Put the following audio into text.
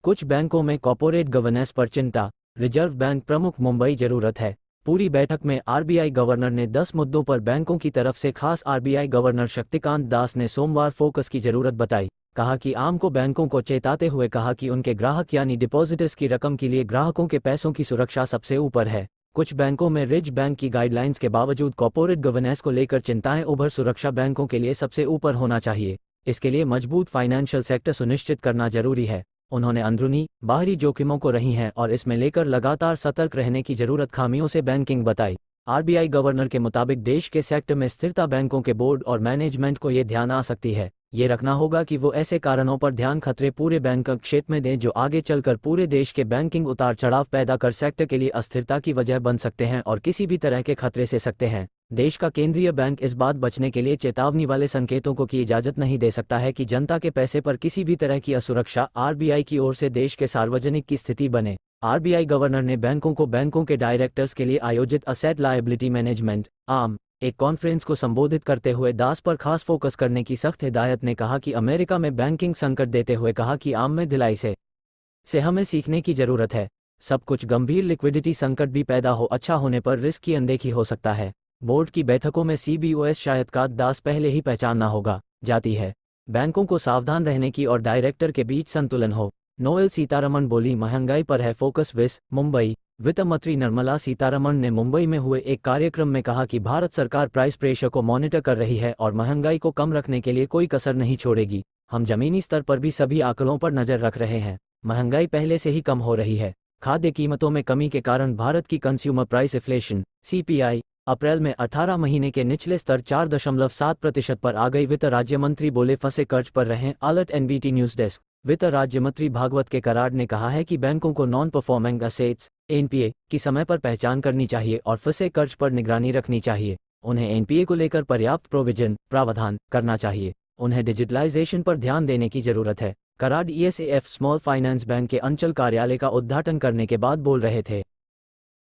कुछ बैंकों में कॉर्पोरेट गवर्नेंस पर चिंता, रिजर्व बैंक प्रमुख मुंबई जरूरत है। पूरी बैठक में आरबीआई गवर्नर ने 10 मुद्दों पर बैंकों की तरफ से खास आरबीआई गवर्नर शक्तिकांत दास ने सोमवार फोकस की जरूरत बताई। कहा कि आम को बैंकों को चेताते हुए कहा कि उनके ग्राहक यानी डिपॉजिटर्स की रकम के लिए ग्राहकों के पैसों की सुरक्षा सबसे ऊपर है। कुछ बैंकों में रिज बैंक की गाइडलाइंस के बावजूद कॉर्पोरेट गवर्नेंस को लेकर चिंताएं उभर सुरक्षा बैंकों के लिए सबसे ऊपर होना चाहिए। इसके लिए मजबूत फाइनेंशियल सेक्टर सुनिश्चित करना जरूरी है। उन्होंने अंदरूनी बाहरी जोखिमों को रही हैं और इसमें लेकर लगातार सतर्क रहने की जरूरत खामियों से बैंकिंग बताई। आरबीआई गवर्नर के मुताबिक देश के सेक्टर में स्थिरता बैंकों के बोर्ड और मैनेजमेंट को ये ध्यान आ सकती है। ये रखना होगा कि वो ऐसे कारणों पर ध्यान खतरे पूरे बैंक क्षेत्र में दें जो आगे चलकर पूरे देश के बैंकिंग उतार चढ़ाव पैदा कर सेक्टर के लिए अस्थिरता की वजह बन सकते हैं और किसी भी तरह के खतरे से सकते हैं। देश का केंद्रीय बैंक इस बात बचने के लिए चेतावनी वाले संकेतों को की इजाजत नहीं दे सकता है कि जनता के पैसे पर किसी भी तरह की असुरक्षा आरबीआई की ओर से देश के सार्वजनिक की स्थिति बने। आरबीआई गवर्नर ने बैंकों के डायरेक्टर्स के लिए आयोजित असेट लायबिलिटी मैनेजमेंट आम एक कॉन्फ्रेंस को संबोधित करते हुए दास पर खास फोकस करने की सख्त हिदायत ने कहा कि अमेरिका में बैंकिंग संकट देते हुए कहा कि आम में ढिलाई से हमें सीखने की जरूरत है। सब कुछ गंभीर लिक्विडिटी संकट भी पैदा हो अच्छा होने पर रिस्क की अनदेखी हो सकता है। बोर्ड की बैठकों में सीबीओएस शायद का दास पहले ही पहचानना होगा जाती है। बैंकों को सावधान रहने की और डायरेक्टर के बीच संतुलन हो। नोएल सीतारमण बोली महंगाई पर है फोकस मुंबई। वित्त मंत्री निर्मला सीतारमण ने मुंबई में हुए एक कार्यक्रम में कहा कि भारत सरकार प्राइस प्रेशर को मॉनिटर कर रही है और महंगाई को कम रखने के लिए कोई कसर नहीं छोड़ेगी। हम जमीनी स्तर पर भी सभी आंकड़ों पर नजर रख रहे हैं। महंगाई पहले से ही कम हो रही है। खाद्य कीमतों में कमी के कारण भारत की कंज्यूमर प्राइस इन्फ्लेशन सीपीआई अप्रैल में 18 महीने के निचले स्तर 4.7% पर आ गई। वित्त राज्य मंत्री बोले फंसे कर्ज पर रहें अलर्ट। NBT news desk. वित्त राज्य मंत्री भागवत के कराड़ ने कहा है कि बैंकों को नॉन परफॉर्मिंग असेट्स एनपीए की समय पर पहचान करनी चाहिए और फंसे कर्ज पर निगरानी रखनी चाहिए। उन्हें एनपीए को लेकर पर्याप्त प्रावधान करना चाहिए। उन्हें डिजिटलाइजेशन पर ध्यान देने की जरूरत है। Karad ESF small finance bank के अंचल कार्यालय का उद्घाटन करने के बाद बोल रहे थे।